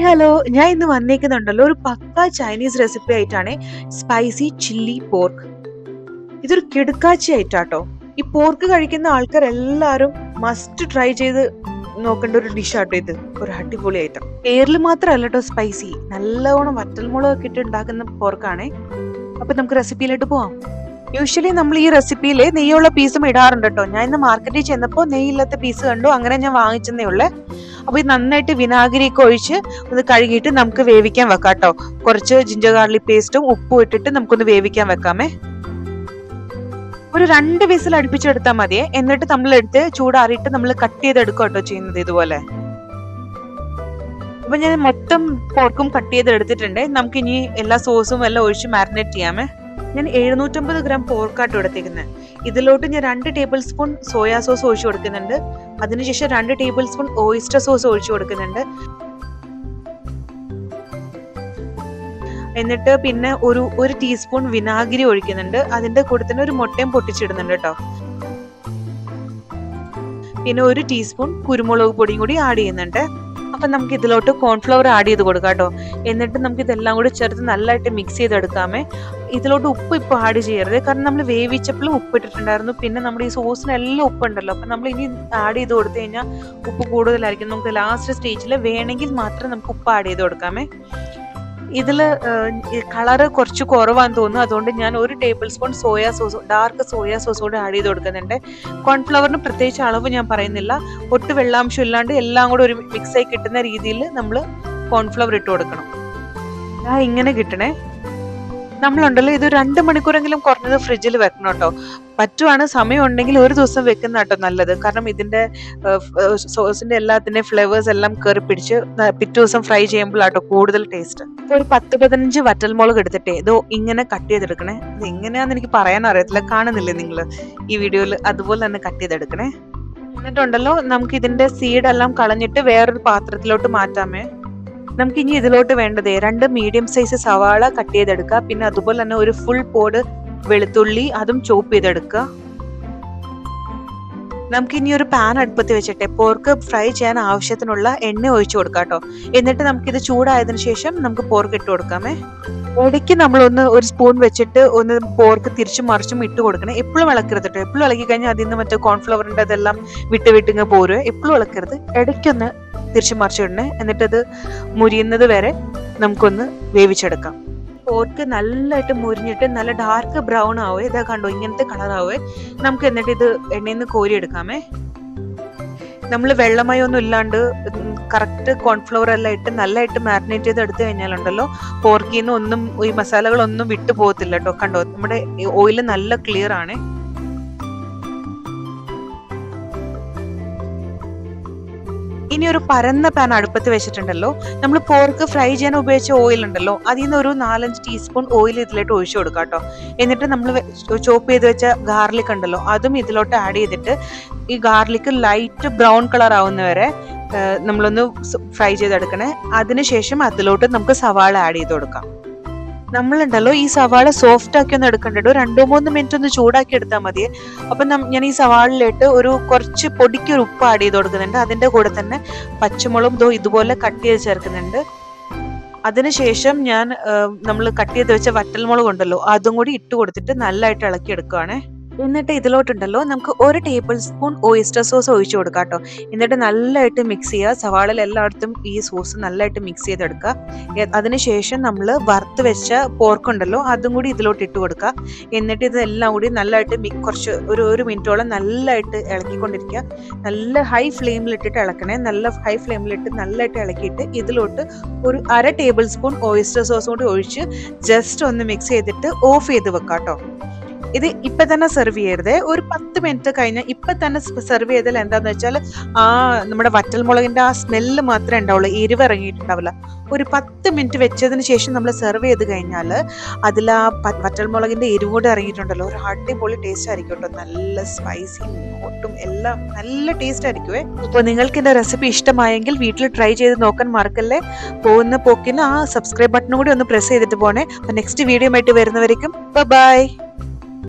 Hello, ഞാൻ ഇന്ന് വന്നേക്കുന്നുണ്ടല്ലോ ഒരു പക്ക ചൈനീസ് റെസിപ്പി ആയിട്ടാണ്. Spicy chilli pork. ഇതൊരു കിടുക്കാച്ചി ആയിട്ടാട്ടോ. ഈ പോർക്ക് കഴിക്കുന്ന ആൾക്കാർ എല്ലാരും മസ്റ്റ് ട്രൈ ചെയ്ത് നോക്കേണ്ട ഒരു ഡിഷ് ആട്ടോ ഇത്. ഒരു അടിപൊളി ഐറ്റം. പേരിൽ മാത്രമല്ല കേട്ടോ സ്പൈസി, നല്ലവണ്ണം വറ്റൽമുളകൊക്കെ ഇട്ട് ഉണ്ടാക്കുന്ന പോർക്കാണേ. അപ്പൊ നമുക്ക് റെസിപ്പിയിലോട്ട് പോവാം. യൂഷ്വലി നമ്മൾ ഈ റെസിപ്പിയിൽ നെയ്യുള്ള പീസും ഇടാറുണ്ട് കേട്ടോ. ഞാൻ ഇന്ന് മാർക്കറ്റിൽ ചെന്നപ്പോൾ നെയ്യില്ലാത്ത പീസ് കണ്ടു, അങ്ങനെ ഞാൻ വാങ്ങിച്ചെന്നേ ഉള്ളേ. അപ്പൊ ഇത് നന്നായിട്ട് വിനാഗിരിയൊക്കെ ഒഴിച്ച് ഒന്ന് കഴുകിയിട്ട് നമുക്ക് വേവിക്കാൻ വെക്കാം കേട്ടോ. കുറച്ച് ജിഞ്ചർ ഗാർലിക് പേസ്റ്റും ഉപ്പും ഇട്ടിട്ട് നമുക്കൊന്ന് വേവിക്കാൻ വെക്കാമേ. ഒരു 2 വിസിൽ അടുപ്പിച്ചെടുത്താൽ മതിയെ. എന്നിട്ട് നമ്മൾ എടുത്ത് ചൂടാറിയിട്ട് നമ്മൾ കട്ട് ചെയ്തെടുക്കുക കേട്ടോ ചെയ്യുന്നത് ഇതുപോലെ. അപ്പൊ ഞാൻ മൊത്തം പോർക്കും കട്ട് ചെയ്തെടുത്തിട്ടുണ്ട്. നമുക്ക് ഇനി എല്ലാ സോസും എല്ലാം ഒഴിച്ച് മാരിനേറ്റ് ചെയ്യാമേ. ഞാൻ 750 ഗ്രാം പോർക്കാട്ടോ എടുത്തേക്കുന്നത്. ഇതിലോട്ട് ഞാൻ 2 ടേബിൾ സ്പൂൺ സോയാ സോസ് ഒഴിച്ചു കൊടുക്കുന്നുണ്ട്. അതിനുശേഷം 2 ടേബിൾ സ്പൂൺ ഓയിസ്റ്റർ സോസ് ഒഴിച്ചു കൊടുക്കുന്നുണ്ട്. എന്നിട്ട് പിന്നെ ഒരു ടീസ്പൂൺ വിനാഗിരി ഒഴിക്കുന്നുണ്ട്. അതിന്റെ കൂടെ തന്നെ ഒരു മുട്ടയും പൊട്ടിച്ചിടുന്നുണ്ട് കേട്ടോ. പിന്നെ 1 ടീസ്പൂൺ കുരുമുളക് പൊടിയും കൂടി ആഡ് ചെയ്യുന്നുണ്ട്. അപ്പൊ നമുക്ക് ഇതിലോട്ട് കോൺഫ്ലവർ ആഡ് ചെയ്ത് കൊടുക്കാം കേട്ടോ. എന്നിട്ട് നമുക്ക് ഇതെല്ലാം കൂടി ചേർത്ത് നല്ലതായിട്ട് മിക്സ് ചെയ്തെടുക്കാമേ. ഇതിലോട്ട് ഉപ്പ് ഇപ്പൊ ആഡ് ചെയ്യരുത്, കാരണം നമ്മൾ വേവിച്ചപ്പോഴും ഉപ്പ് ഇട്ടിട്ടുണ്ടായിരുന്നു. പിന്നെ നമ്മുടെ ഈ സോസിനെല്ലാം ഉപ്പുണ്ടല്ലോ, അപ്പൊ നമ്മൾ ഇനി ആഡ് ചെയ്ത് കൊടുത്തു കഴിഞ്ഞാൽ ഉപ്പ് കൂടുതലായിരിക്കും. നമുക്ക് ലാസ്റ്റ് സ്റ്റേജിൽ വേണമെങ്കിൽ മാത്രം നമുക്ക് ഉപ്പ് ആഡ് ചെയ്ത് കൊടുക്കാമേ. ഇതില് കളറ് കുറച്ച് കുറവാന്ന് തോന്നുന്നു, അതുകൊണ്ട് ഞാൻ 1 table spoon soya sauce, dark soya sauce കൂടെ ആഡ് ചെയ്ത് കൊടുക്കുന്നുണ്ട്. കോൺഫ്ലവറിന് പ്രത്യേകിച്ച് അളവ് ഞാൻ പറയുന്നില്ല, ഒട്ടും വെള്ളാംശം ഇല്ലാണ്ട് എല്ലാം കൂടെ ഒരു മിക്സ് ആയി കിട്ടുന്ന രീതിയിൽ നമ്മൾ കോൺഫ്ലവർ ഇട്ട് കൊടുക്കണം. ഇങ്ങനെ കിട്ടണേ. നമ്മളുണ്ടല്ലോ ഇത് 2 മണിക്കൂറെങ്കിലും കുറഞ്ഞത് ഫ്രിഡ്ജിൽ വെക്കണം കേട്ടോ. പറ്റുവാണ്, സമയം ഉണ്ടെങ്കിൽ 1 ദിവസം വെക്കുന്ന കേട്ടോ നല്ലത്. കാരണം ഇതിന്റെ സോസിന്റെ എല്ലാത്തിന്റെ ഫ്ലേവേഴ്സ് എല്ലാം കയറി പിടിച്ച് പിറ്റേ ദിവസം ഫ്രൈ ചെയ്യുമ്പോഴാട്ടോ കൂടുതൽ ടേസ്റ്റ്. ഒരു 10-15 വറ്റൽമുളക് എടുത്തിട്ടേ ഇതോ ഇങ്ങനെ കട്ട് ചെയ്തെടുക്കണേ. ഇത് എങ്ങനെയാന്ന് എനിക്ക് പറയാൻ അറിയത്തില്ല, കാണുന്നില്ലേ നിങ്ങൾ ഈ വീഡിയോയിൽ, അതുപോലെ തന്നെ കട്ട് ചെയ്തെടുക്കണേ. എന്നിട്ടുണ്ടല്ലോ നമുക്ക് ഇതിന്റെ സീഡെല്ലാം കളഞ്ഞിട്ട് വേറൊരു പാത്രത്തിലോട്ട് മാറ്റാമേ. നമുക്ക് ഇനി ഇതിലോട്ട് വേണ്ടതേ 2 മീഡിയം സൈസ് സവാള കട്ട് ചെയ്തെടുക്കുക. പിന്നെ അതുപോലെ തന്നെ ഒരു ഫുൾ പോഡ് വെളുത്തുള്ളി, അതും ചോപ്പ് ചെയ്തെടുക്കുക. നമുക്ക് ഇനി ഒരു പാൻ അടുപ്പത്ത് വെച്ചിട്ട് പോർക്ക് ഫ്രൈ ചെയ്യാൻ ആവശ്യത്തിനുള്ള എണ്ണ ഒഴിച്ചു കൊടുക്കാം കേട്ടോ. എന്നിട്ട് നമുക്കിത് ചൂടായതിനു ശേഷം നമുക്ക് പോർക്ക് ഇട്ട് കൊടുക്കാമേ. ഇടയ്ക്ക് നമ്മളൊന്ന് ഒരു സ്പൂൺ വെച്ചിട്ട് ഒന്ന് പോർക്ക് തിരിച്ചും മറിച്ചും ഇട്ട് കൊടുക്കണേ. എപ്പോഴും ഇളക്കരുത് കേട്ടോ. എപ്പോഴും ഇളക്കി കഴിഞ്ഞാൽ അതിൽ നിന്ന് മറ്റേ കോൺഫ്ലവറിന്റെ അതെല്ലാം വിട്ടിങ്ങ് പോരുക. എപ്പോഴും ഇളക്കരുത്, ഇടയ്ക്കൊന്ന് തിരിച്ചു മറിച്ചിടണേ. എന്നിട്ടത് മുരിയുന്നത് വരെ നമുക്കൊന്ന് വേവിച്ചെടുക്കാം. പോർക്ക് നല്ലതായിട്ട് മുരിഞ്ഞിട്ട് നല്ല ഡാർക്ക് ബ്രൗൺ ആവേ. ഇതാ കണ്ടോ, ഇങ്ങനത്തെ കളറാവേ. നമുക്ക് എന്നിട്ട് ഇത് എണ്ണയിൽ നിന്ന് കോരിയെടുക്കാമേ. നമ്മൾ വെള്ളമയൊന്നും ഇല്ലാണ്ട് കറക്റ്റ് കോൺഫ്ലവർ എല്ലാം ഇട്ട് നല്ലതായിട്ട് മാരിനേറ്റ് ചെയ്ത് എടുത്തു കഴിഞ്ഞാലുണ്ടല്ലോ പോർക്കിൽ നിന്ന് ഒന്നും ഈ മസാലകളൊന്നും വിട്ടു പോകത്തില്ല കേട്ടോ. കണ്ടോ, നമ്മുടെ ഓയിൽ നല്ല ക്ലിയർ ആണ്. ഇനി ഒരു പരന്ന പാൻ അടുപ്പത്ത് വെച്ചിട്ടുണ്ടല്ലോ. നമ്മൾ പോർക്ക് ഫ്രൈ ചെയ്യാൻ ഉപയോഗിച്ച ഓയിൽ ഉണ്ടല്ലോ, അതിൽ നിന്ന് ഒരു 4-5 ടീസ്പൂൺ ഓയിൽ ഇതിലോട്ട് ഒഴിച്ചു കൊടുക്കാം കേട്ടോ. എന്നിട്ട് നമ്മൾ ചോപ്പ് ചെയ്ത് വെച്ച ഗാർലിക് ഉണ്ടല്ലോ, അതും ഇതിലോട്ട് ആഡ് ചെയ്തിട്ട് ഈ ഗാർലിക് ലൈറ്റ് ബ്രൗൺ കളർ ആവുന്നവരെ നമ്മളൊന്ന് ഫ്രൈ ചെയ്തെടുക്കണേ. അതിനുശേഷം അതിലോട്ട് നമുക്ക് സവാള ആഡ് ചെയ്ത് കൊടുക്കാം. നമ്മളുണ്ടല്ലോ ഈ സവാള സോഫ്റ്റ് ആക്കി ഒന്ന് എടുക്കണ്ടോ. 2-3 മിനിറ്റ് ഒന്ന് ചൂടാക്കി എടുത്താൽ മതി. അപ്പൊ ഞാൻ ഈ സവാളിലിട്ട് കുറച്ച് പൊടിക്കൊരു ഉപ്പ് ആഡ് ചെയ്ത് കൊടുക്കുന്നുണ്ട്. അതിന്റെ കൂടെ തന്നെ പച്ചമുളകും ഇതുപോലെ കട്ട് ചെയ്ത് ചേർക്കുന്നുണ്ട്. അതിനുശേഷം നമ്മൾ കട്ട് ചെയ്ത് വെച്ച വറ്റൽമുളക് ഉണ്ടല്ലോ, അതും കൂടി ഇട്ട് കൊടുത്തിട്ട് നല്ലതായിട്ട് ഇളക്കി എടുക്കുകയാണേ. എന്നിട്ട് ഇതിലോട്ടുണ്ടല്ലോ നമുക്ക് 1 ടേബിൾ സ്പൂൺ ഓയിസ്റ്റർ സോസ് ഒഴിച്ചു കൊടുക്കാം കേട്ടോ. എന്നിട്ട് നല്ലതായിട്ട് മിക്സ് ചെയ്യുക. സവാളയിൽ എല്ലായിടത്തും ഈ സോസ് നല്ലതായിട്ട് മിക്സ് ചെയ്തെടുക്കുക. അതിനുശേഷം നമ്മൾ വറുത്ത് വെച്ച പോർക്ക് ഉണ്ടല്ലോ, അതും കൂടി ഇതിലോട്ട് ഇട്ട് കൊടുക്കുക. എന്നിട്ട് ഇതെല്ലാം കൂടി നല്ലതായിട്ട് കുറച്ച് ഒരു മിനിറ്റോളം നല്ലതായിട്ട് ഇളക്കിക്കൊണ്ടിരിക്കുക. നല്ല ഹൈ ഫ്ലെയിമിലിട്ടിട്ട് ഇളക്കണേ. നല്ല ഹൈ ഫ്ലെയിമിലിട്ട് നല്ലതായിട്ട് ഇളക്കിയിട്ട് ഇതിലോട്ട് ഒരു 1/2 ടേബിൾ സ്പൂൺ ഓയിസ്റ്റർ സോസ് കൂടി ഒഴിച്ച് ജസ്റ്റ് ഒന്ന് മിക്സ് ചെയ്തിട്ട് ഓഫ് ചെയ്ത് വെക്കാം കേട്ടോ. ഇത് ഇപ്പൊ തന്നെ സെർവ് ചെയ്യരുത്. ഒരു 10 മിനിറ്റ് കഴിഞ്ഞാൽ ഇപ്പൊ തന്നെ സെർവ് ചെയ്താൽ എന്താന്ന് വെച്ചാൽ നമ്മുടെ വറ്റൽമുളകിന്റെ ആ സ്മെല്ല് മാത്രമേ ഉണ്ടാവുള്ളൂ, എരിവ് ഇറങ്ങിയിട്ടുണ്ടാവില്ല. ഒരു 10 മിനിറ്റ് വെച്ചതിന് ശേഷം നമ്മൾ സെർവ് ചെയ്ത് കഴിഞ്ഞാൽ അതിൽ ആ വറ്റൽമുളകിന്റെ എരിവ് കൂടെ ഇറങ്ങിയിട്ടുണ്ടല്ലോ, ഒരു അടിപൊളി ടേസ്റ്റ് ആയിരിക്കും കേട്ടോ. നല്ല സ്പൈസിയും ഒട്ടും എല്ലാം നല്ല ടേസ്റ്റ് ആയിരിക്കുവേ. അപ്പോൾ നിങ്ങൾക്ക് എന്റെ റെസിപ്പി ഇഷ്ടമായെങ്കിൽ വീട്ടിൽ ട്രൈ ചെയ്ത് നോക്കാൻ മറക്കല്ലേ. പോകുന്ന പോക്കിന് ആ സബ്സ്ക്രൈബ് ബട്ടണും കൂടി ഒന്ന് പ്രസ് ചെയ്തിട്ട് പോണേ. അപ്പൊ നെക്സ്റ്റ് വീഡിയോ ആയിട്ട് വരുന്നവരേക്കും ബൈ.